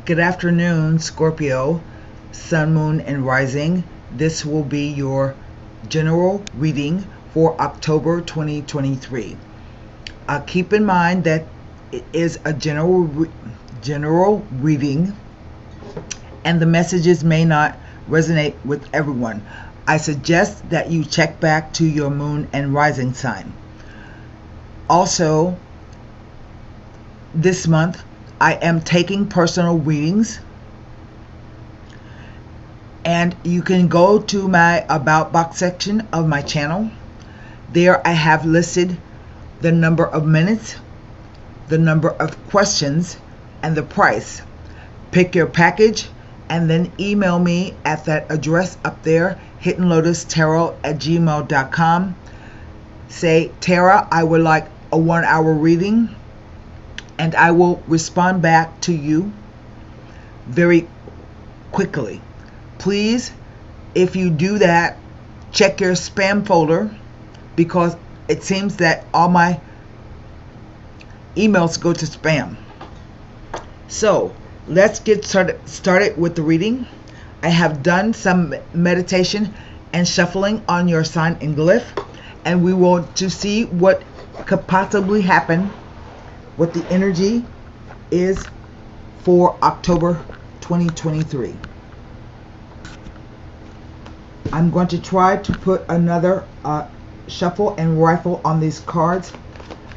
Good afternoon, Scorpio, Sun, Moon, and Rising. This will be your general reading for October 2023. Keep in mind that it is a general reading, and the messages may not resonate with everyone. I suggest that you check back to your Moon and Rising sign. Also, this month, I am taking personal readings, and you can go to my About Box section of my channel. There I have listed the number of minutes, the number of questions, and the price. Pick your package and then email me at that address up there, hitandlotustarot@gmail.com. Say, Tara, I would like a 1-hour reading, and I will respond back to you very quickly. Please, if you do that, check your spam folder, because it seems that all my emails go to spam. So let's get started with the reading. I have done some meditation and shuffling on your sign and glyph, and we want to see what could possibly happen, what the energy is for October 2023. I'm going to try to put another shuffle and rifle on these cards.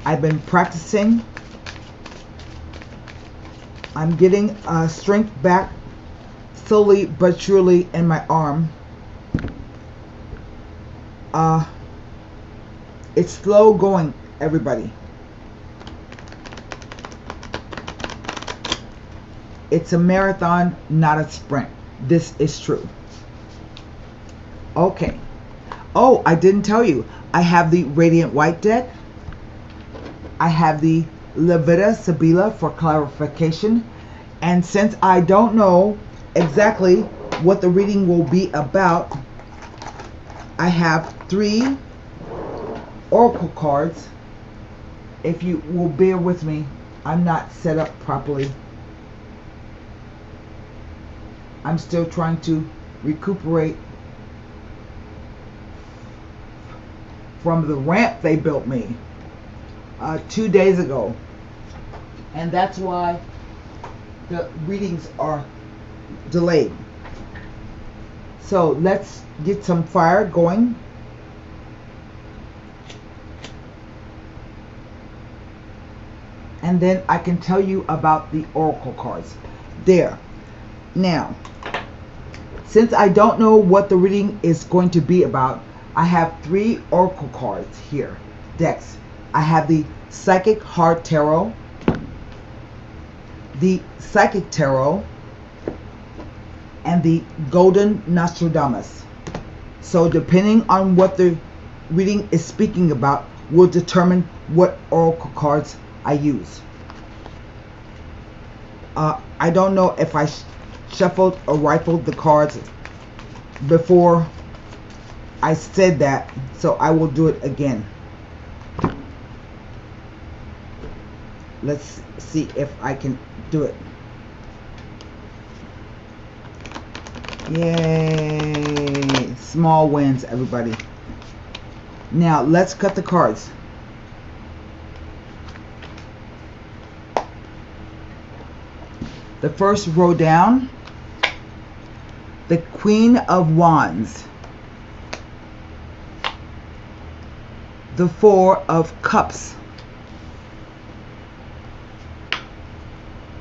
I've been practicing. I'm getting strength back slowly but surely in my arm. It's slow going, everybody. It's a marathon, not a sprint. This is true. Okay. Oh, I didn't tell you. I have the Radiant White deck. I have the Levita Sibila for clarification. And since I don't know exactly what the reading will be about, I have 3 oracle cards. If you will bear with me, I'm not set up properly. I'm still trying to recuperate from the ramp they built me 2 days ago, and that's why the readings are delayed. So let's get some fire going. And then I can tell you about the oracle cards. There. Now, since I don't know what the reading is going to be about, I have 3 oracle cards here, decks. I have the Psychic Heart Tarot, the Psychic Tarot, and the Golden Nostradamus. So depending on what the reading is speaking about will determine what oracle cards I use. I don't know if I shuffled or rifled the cards before I said that, so I will do it again. Let's see if I can do it. Yay! Small wins, everybody. Now let's cut the cards. The first row down, the Queen of Wands, the 4 of Cups,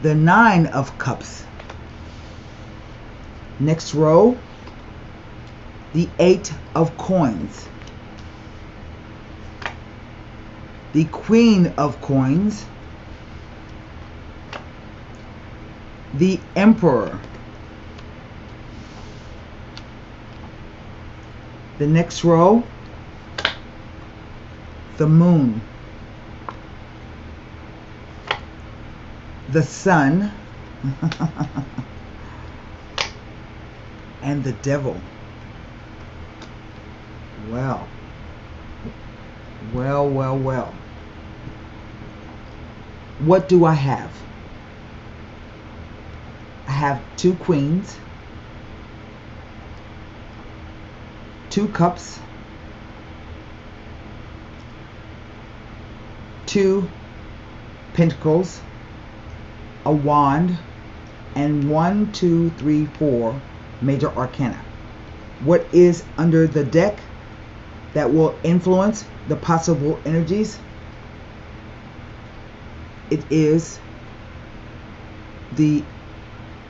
the 9 of Cups. Next row, the 8 of Coins, the Queen of Coins, the Emperor. The next row, the Moon, the Sun, and the Devil. Well. What do I have? I have 2 queens, 2 cups, 2 pentacles, a wand, and 1, 2, 3, 4 major arcana. What is under the deck that will influence the possible energies? It is the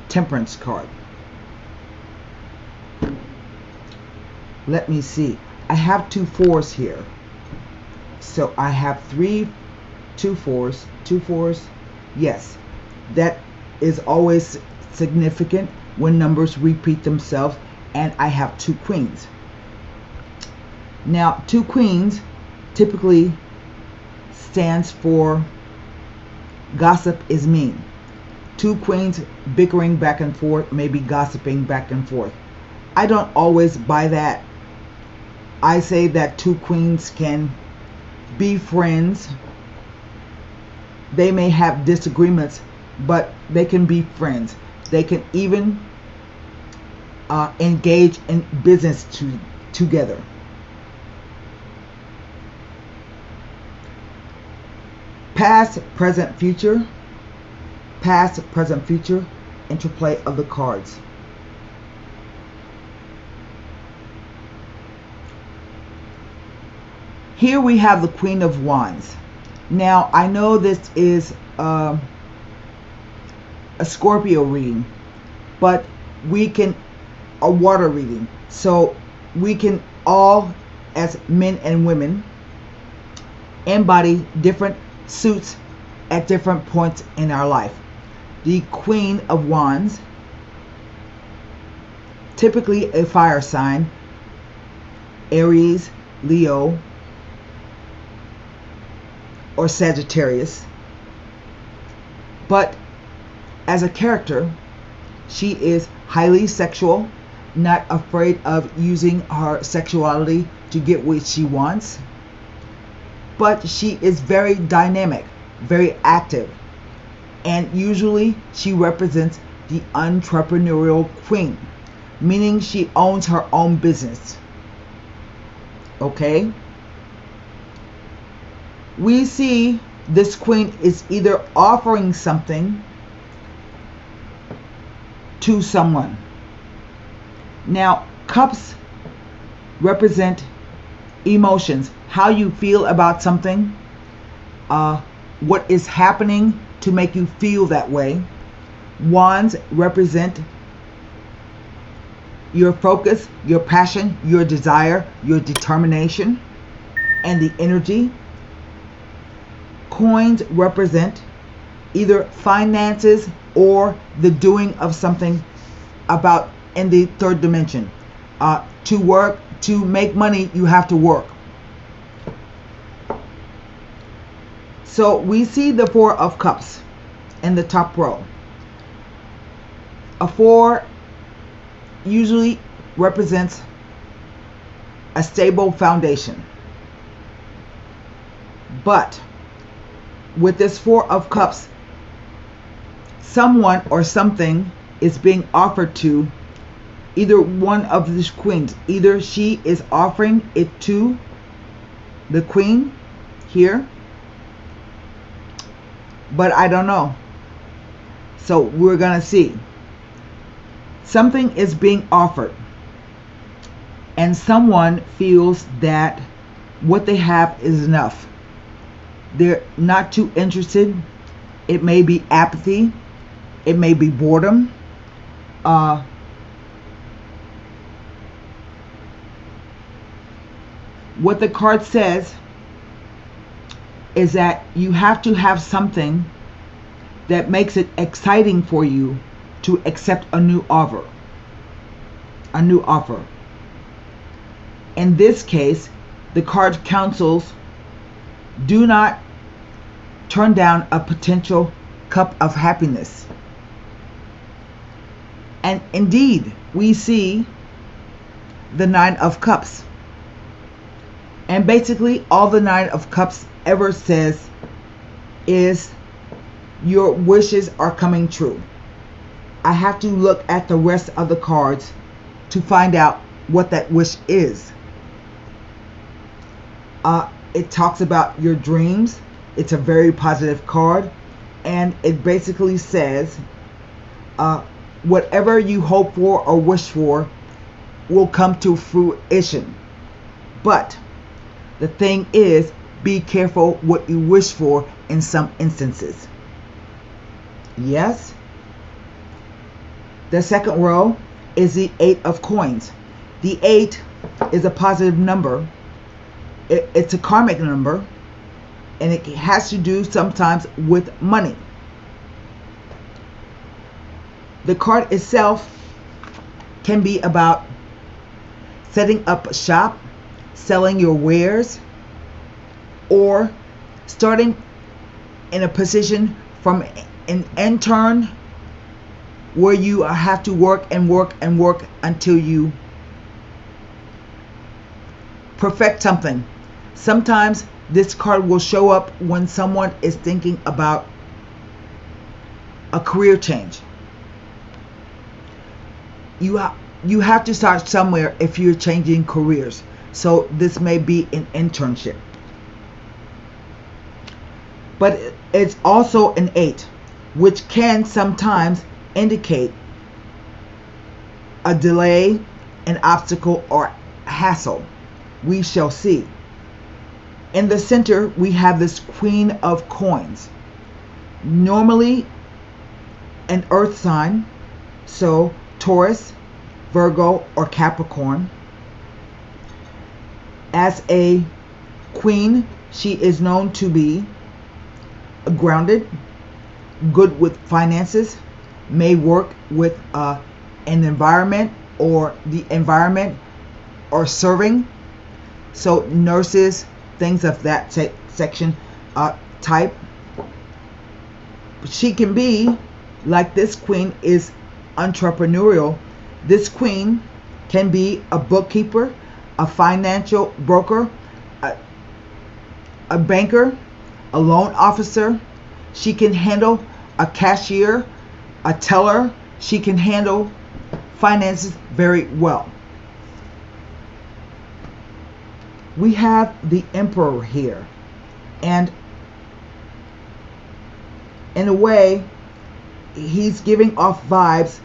Temperance card. Let me see. I have 2 4s here. So I have 2 4s. 2 4s. Yes. That is always significant when numbers repeat themselves, and I have 2 queens. Now, 2 queens typically stands for gossip is mean. 2 queens bickering back and forth, maybe gossiping back and forth. I don't always buy that. I say that 2 queens can be friends. They may have disagreements, but they can be friends. They can even engage in business together. Past, present, future. Past, present, future. Interplay of the cards. Here we have the Queen of Wands. Now, I know this is a Scorpio reading, but we can, a water reading. So we can all, as men and women, embody different suits at different points in our life. The Queen of Wands, typically a fire sign, Aries, Leo, or Sagittarius. But as a character, she is highly sexual, not afraid of using her sexuality to get what she wants. But she is very dynamic, very active, and usually she represents the entrepreneurial queen, meaning she owns her own business. Okay? We see this queen is either offering something to someone. Now, cups represent emotions, how you feel about something, what is happening to make you feel that way. Wands represent your focus, your passion, your desire, your determination, and the energy. Coins represent either finances or the doing of something about in the third dimension. To work, to make money, you have to work. So we see the Four of Cups in the top row. A 4 usually represents a stable foundation. But with this 4 of Cups, someone or something is being offered to either one of these queens. Either she is offering it to the queen here, but I don't know. So we're gonna see. Something is being offered, and someone feels that what they have is enough. They're not too interested. It may be apathy. It may be boredom. What the card says is that you have to have something that makes it exciting for you to accept a new offer. A new offer. In this case, the card counsels, do not turn down a potential cup of happiness. And indeed, we see the 9 of Cups. And basically, all the 9 of Cups ever says is your wishes are coming true. I have to look at the rest of the cards to find out what that wish is. It talks about your dreams. It's a very positive card, and it basically says whatever you hope for or wish for will come to fruition. But the thing is, be careful what you wish for in some instances. Yes? The second row is the 8 of coins. The 8 is a positive number. It's a karmic number, and it has to do sometimes with money. The card itself can be about setting up a shop, selling your wares, or starting in a position from an intern where you have to work and work and work until you perfect something. Sometimes this card will show up when someone is thinking about a career change. You have to start somewhere if you're changing careers. So this may be an internship. But it's also an 8, which can sometimes indicate a delay, an obstacle, or hassle. We shall see. In the center, we have this Queen of Coins. Normally an earth sign, so Taurus, Virgo, or Capricorn. As a queen, she is known to be grounded, good with finances, may work with an environment or the environment or serving. So nurses, things of that section type. She can be, like this queen is entrepreneurial. This queen can be a bookkeeper, a financial broker, a banker, a loan officer. She can handle a cashier, a teller. She can handle finances very well. We have the Emperor here, and in a way he's giving off vibes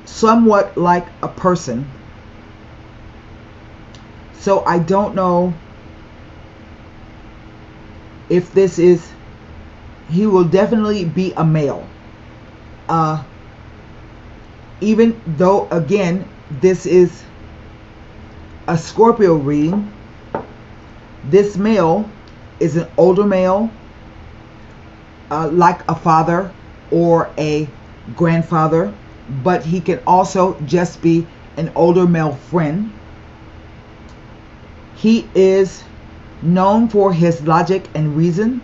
somewhat like a person. So I don't know if this is, he will definitely be a male. Even though, again, this is a Scorpio reading, this male is an older male, like a father or a grandfather, but he can also just be an older male friend. He is known for his logic and reason.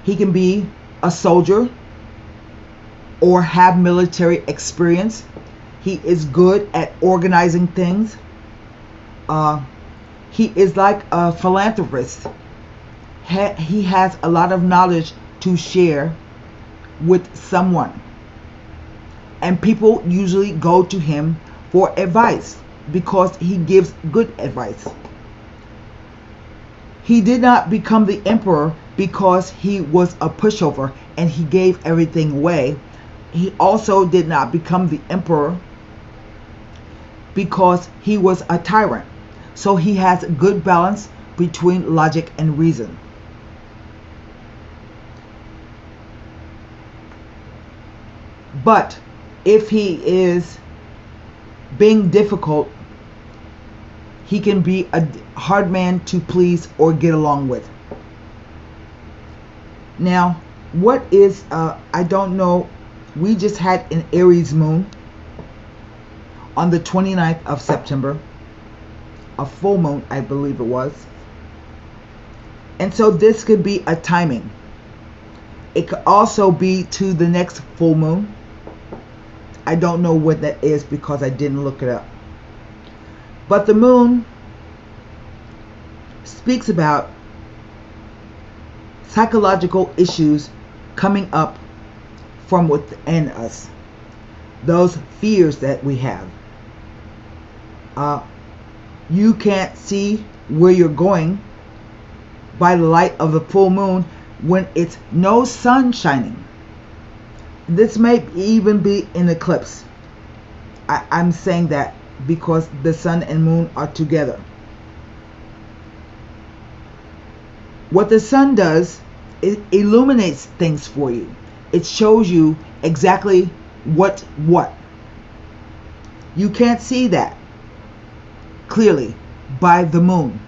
He can be a soldier or have military experience. He is good at organizing things. He is like a philanthropist. He has a lot of knowledge to share with someone. And people usually go to him for advice because he gives good advice. He did not become the emperor because he was a pushover and he gave everything away. He also did not become the emperor because he was a tyrant. So he has a good balance between logic and reason. But if he is being difficult, he can be a hard man to please or get along with. Now, what is, I don't know, we just had an Aries moon on the 29th of September, a full moon, I believe it was. And so this could be a timing. It could also be to the next full moon. I don't know what that is because I didn't look it up. But the moon speaks about psychological issues coming up from within us. Those fears that we have. You can't see where you're going by the light of the full moon when it's no sun shining. This may even be an eclipse. I'm saying that because the sun and moon are together. What the sun does, it illuminates things for you. It shows you exactly what. You can't see that clearly by the moon.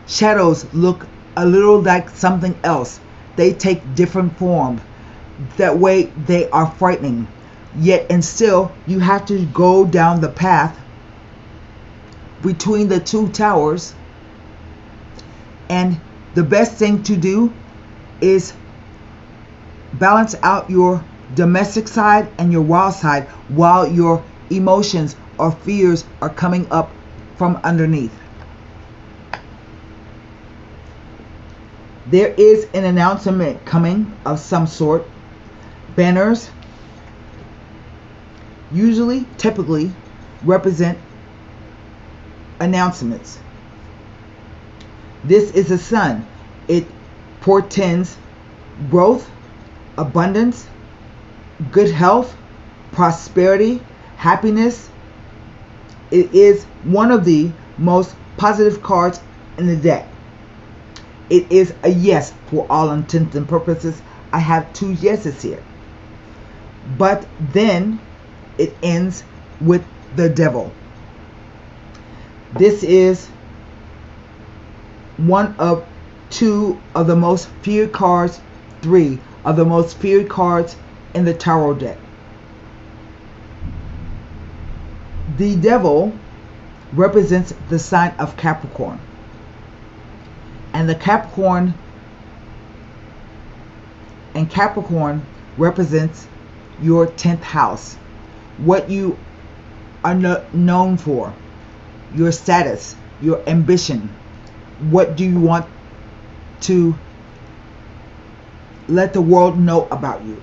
Shadows look a little like something else. They take different form. That way they are frightening. Yet and still you have to go down the path between the two towers, and the best thing to do is balance out your domestic side and your wild side while your emotions or fears are coming up from underneath. There is an announcement coming of some sort. Banners typically represent announcements. This is the sun. It portends growth, abundance, good health, prosperity, happiness. It is one of the most positive cards in the deck. It is a yes for all intents and purposes. I have 2 yeses here. But then it ends with the devil. This is one of 2 of the most feared cards, 3 of the most feared cards in the tarot deck. The devil represents the sign of Capricorn. And Capricorn represents your 10th house. What you are known for, your status, your ambition. What do you want to let the world know about you?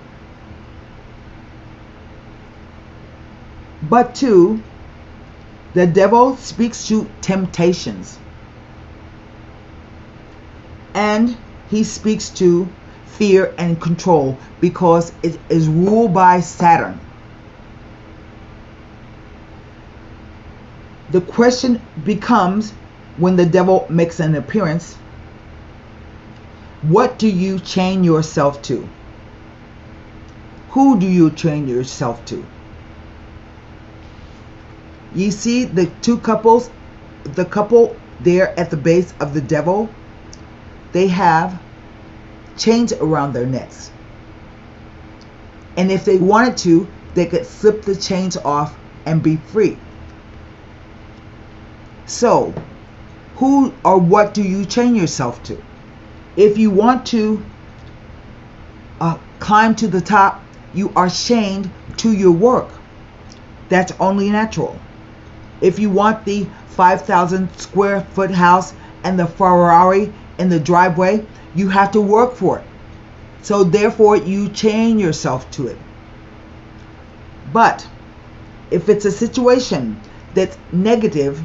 But 2, the devil speaks to temptations. And he speaks to fear and control because it is ruled by Saturn. The question becomes, when the devil makes an appearance, what do you chain yourself to? Who do you chain yourself to? You see the 2 couples, the couple there at the base of the devil, they have chains around their necks. And if they wanted to, they could slip the chains off and be free. So, who or what do you chain yourself to? If you want to climb to the top, you are chained to your work. That's only natural. If you want the 5,000 square foot house and the Ferrari in the driveway, you have to work for it. So therefore you chain yourself to it. But if it's a situation that's negative,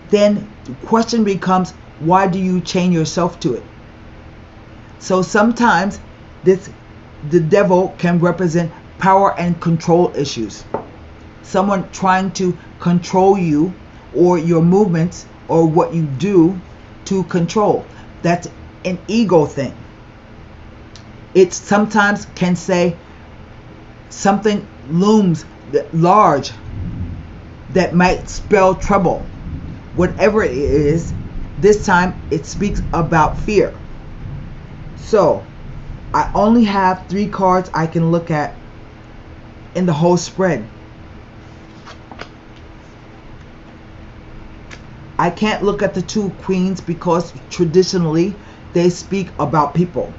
then the question becomes, why do you chain yourself to it? So sometimes the devil can represent power and control issues. Someone trying to control you or your movements or what you do to control. That's an ego thing. It sometimes can say something looms large that might spell trouble. Whatever it is, this time it speaks about fear. So I only have 3 cards I can look at in the whole spread. I can't look at the 2 queens because traditionally they speak about people.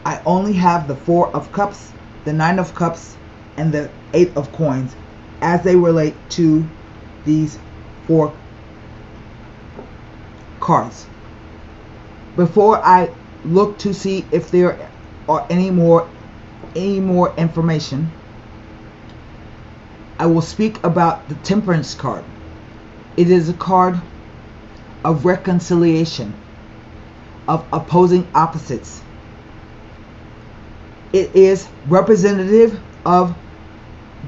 I only have the 4 of cups, the 9 of cups, and the 8 of coins as they relate to these 4 cards. Before I look to see if there or any more information, I will speak about the Temperance card. It is a card of reconciliation, of opposing opposites. It is representative of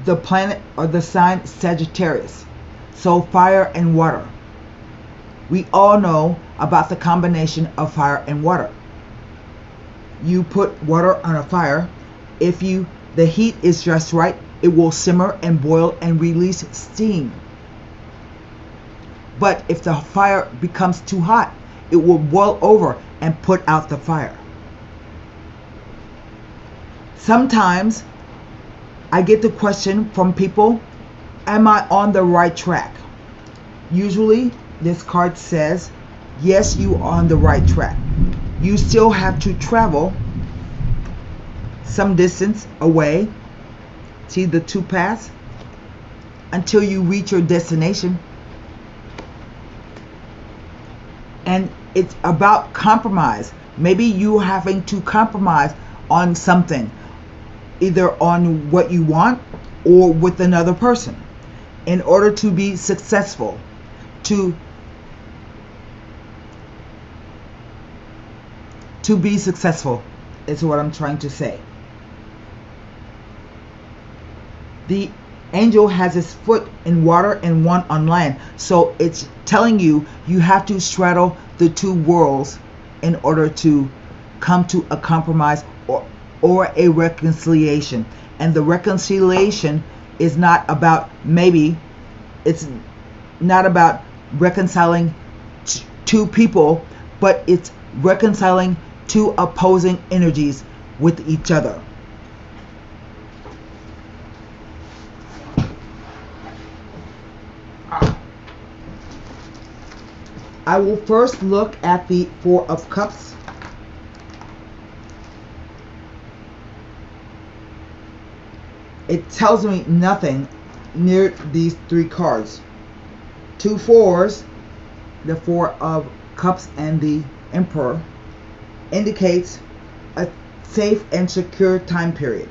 the planet or the sign Sagittarius, so fire and water. We all know about the combination of fire and water. You put water on a fire, if the heat is just right, it will simmer and boil and release steam. But if the fire becomes too hot, it will boil over and put out the fire. Sometimes I get the question from people, am I on the right track? Usually this card says, yes, you are on the right track. You still have to travel some distance away, see the two paths, until you reach your destination. And it's about compromise. Maybe you having to compromise on something, either on what you want or with another person, in order to be successful, to be successful is what I'm trying to say. The angel has his foot in water and one on land, so it's telling you you have to straddle the two worlds in order to come to a compromise or a reconciliation. And the reconciliation is not about, maybe it's not about reconciling two people, but it's reconciling two opposing energies with each other. I will first look at the Four of Cups. It tells me nothing near these three cards. Two fours, the Four of Cups and the Emperor, indicates a safe and secure time period.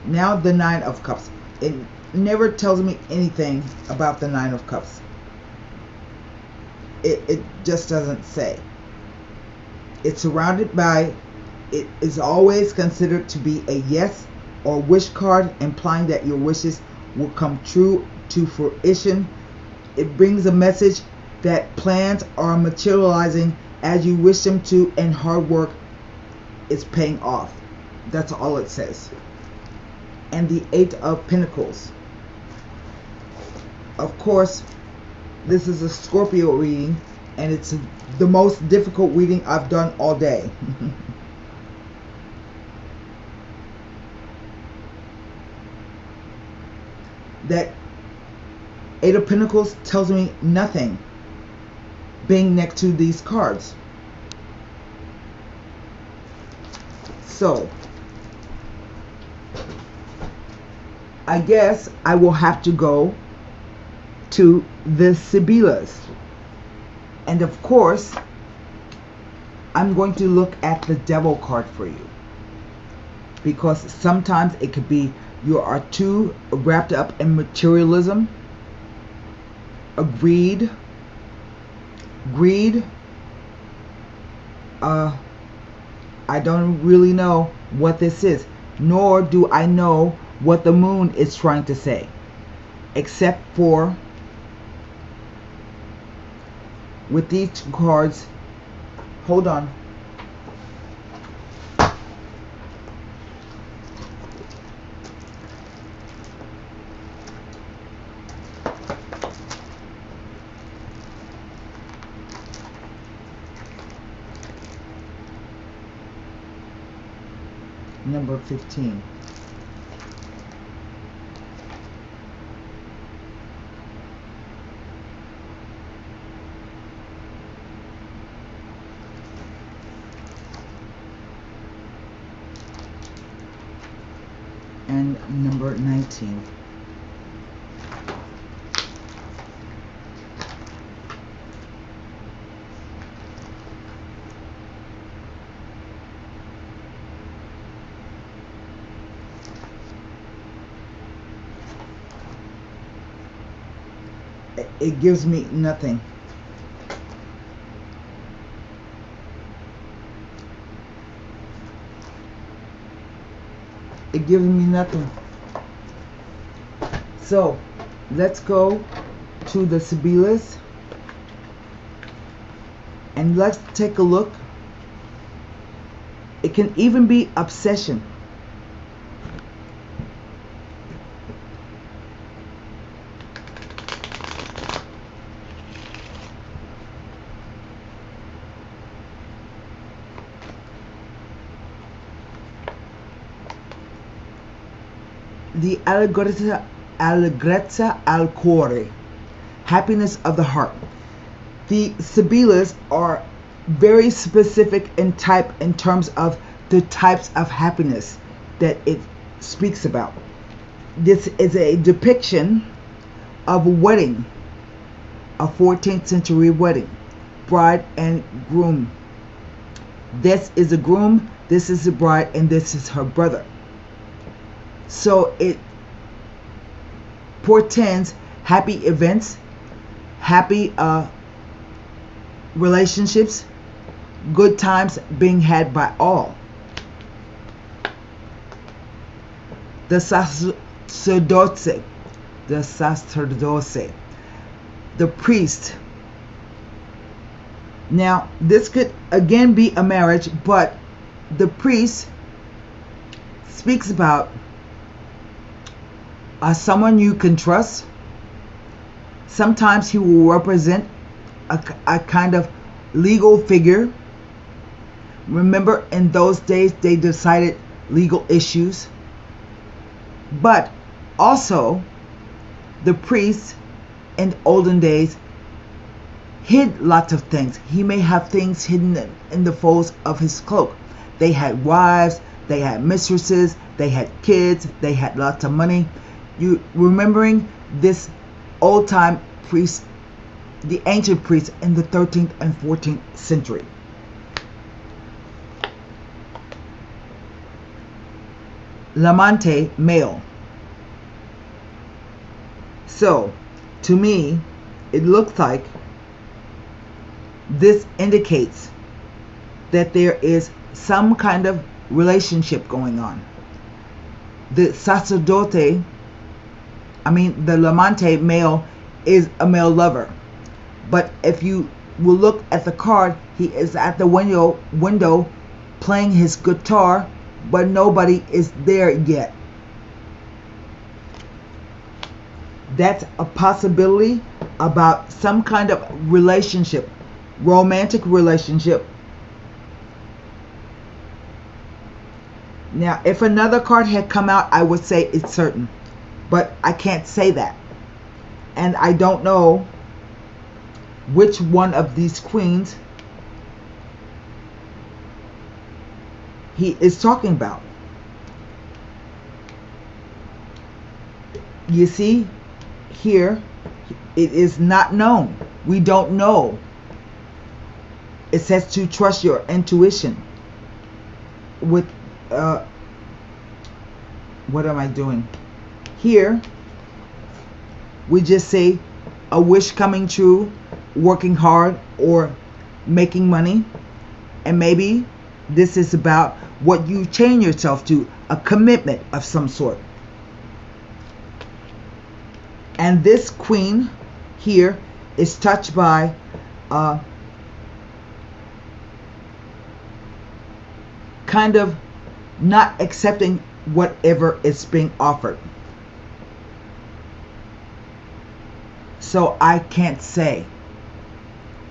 Now the Nine of Cups. It never tells me anything about the Nine of Cups. It just doesn't say. It's surrounded by, it is always considered to be a yes or wish card, implying that your wishes will come true to fruition. It brings a message that plans are materializing as you wish them to, and hard work is paying off. That's all it says. And the Eight of Pentacles. Of course, this is a Scorpio reading, and it's the most difficult reading I've done all day. That Eight of Pentacles tells me nothing being next to these cards. So I guess I will have to go to the Sibyllus. And of course, I'm going to look at the Devil card for you, because sometimes it could be you are too wrapped up in materialism, greed. I don't really know what this is, nor do I know what the moon is trying to say, except for with these two cards. Hold on. Number 15. And number 19. it gives me nothing. It gives me nothing. So let's go to the Sibilas and let's take a look. It can even be obsession. The allegrezza al cuore, happiness of the heart. The Sibilas are very specific in type in terms of the types of happiness that it speaks about. This is a depiction of a wedding, a 14th century wedding, bride and groom. This is a groom, this is a bride, and this is her brother. So it portends happy events, happy relationships, good times being had by all. The sacerdote, the priest. Now, this could again be a marriage, but the priest speaks about someone you can trust. Sometimes he will represent a kind of legal figure. Remember, in those days they decided legal issues. But also, the priest in olden days hid lots of things. He may have things hidden in the folds of his cloak. They had wives, they had mistresses, they had kids, they had lots of money. You remembering this old time priest, the ancient priests in the 13th and 14th century. L'amante, male. So, to me, it looks like this indicates that there is some kind of relationship going on. The sacerdote, the l'amante male, is a male lover. But if you will look at the card, he is at the window playing his guitar, but nobody is there yet. That's a possibility about some kind of relationship, romantic relationship. Now, if another card had come out, I would say it's certain. But I can't say that. And I don't know which one of these queens he is talking about. You see, here, it is not known. We don't know. It says to trust your intuition. With, what am I doing? Here, we just say a wish coming true, working hard, or making money. And maybe this is about what you chain yourself to, a commitment of some sort. And this queen here is touched by kind of not accepting whatever is being offered. So I can't say.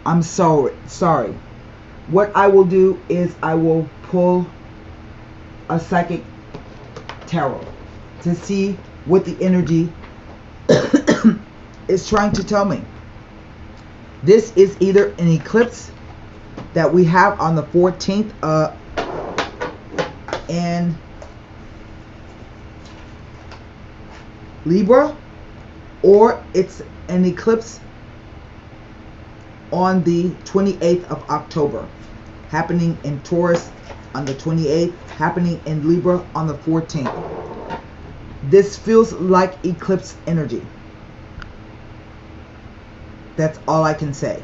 I'm sorry. What I will do is I will pull a psychic tarot to see what the energy is trying to tell me. This is either an eclipse that we have on the 14th in Libra, or it's an eclipse on the 28th of October, happening in Taurus on the 28th, happening in Libra on the 14th. This feels like eclipse energy. That's all I can say.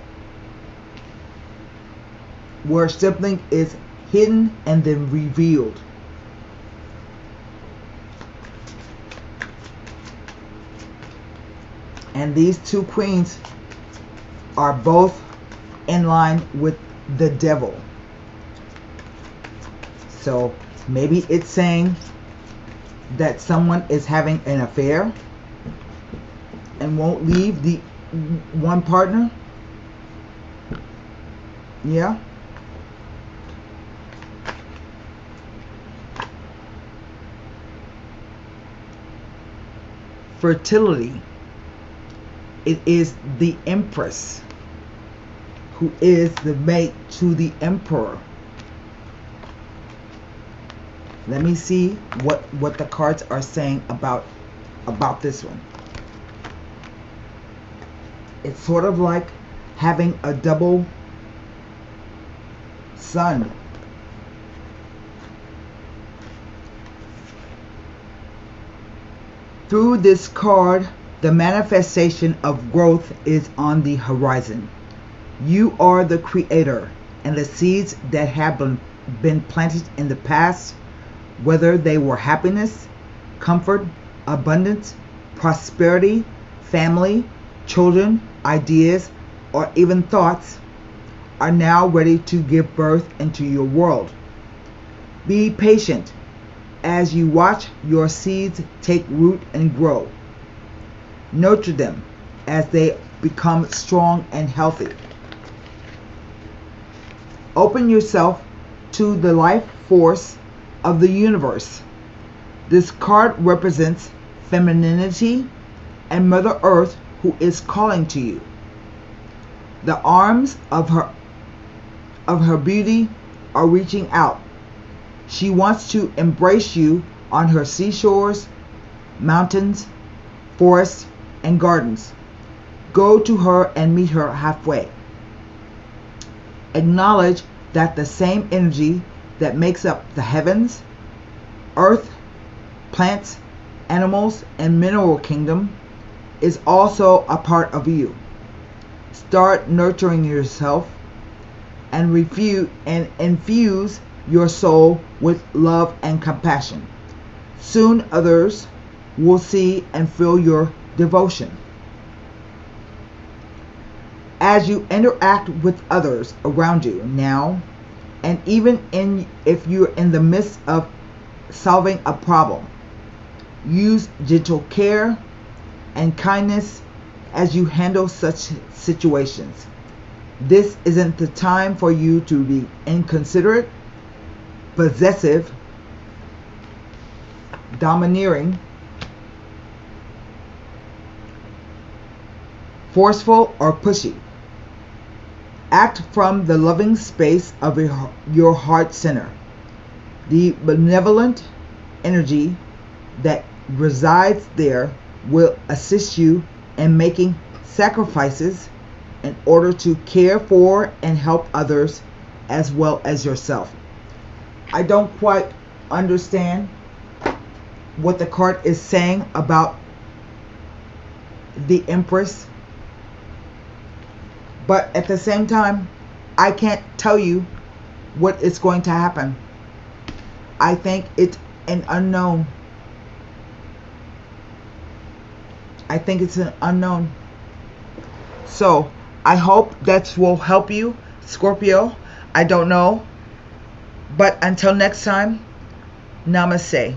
Where sibling is hidden and then revealed. And these two queens are both in line with the devil. So maybe it's saying that someone is having an affair and won't leave the one partner. Yeah. Fertility. It is the Empress who is the mate to the Emperor. Let me see what the cards are saying about this one. It's sort of like having a double sun. Through this card, the manifestation of growth is on the horizon. You are the creator, and the seeds that have been planted in the past, whether they were happiness, comfort, abundance, prosperity, family, children, ideas, or even thoughts, are now ready to give birth into your world. Be patient as you watch your seeds take root and grow. Nurture them as they become strong and healthy. Open yourself to the life force of the universe. This card represents femininity and Mother Earth, who is calling to you. The arms of her beauty are reaching out. She wants to embrace you on her seashores, mountains, forests, and gardens. Go to her and meet her halfway. Acknowledge that the same energy that makes up the heavens, earth, plants, animals, and mineral kingdom is also a part of you. Start nurturing yourself and infuse your soul with love and compassion. Soon others will see and feel your devotion. As you interact with others around you now, and even if you're in the midst of solving a problem, use gentle care and kindness as you handle such situations. This isn't the time for you to be inconsiderate, possessive, domineering, forceful, or pushy. Act from the loving space of your heart center. The benevolent energy that resides there will assist you in making sacrifices in order to care for and help others as well as yourself. I don't quite understand what the card is saying about the Empress, but at the same time, I can't tell you what is going to happen. I think it's an unknown. I think it's an unknown. So I hope that will help you, Scorpio. I don't know. But until next time, namaste.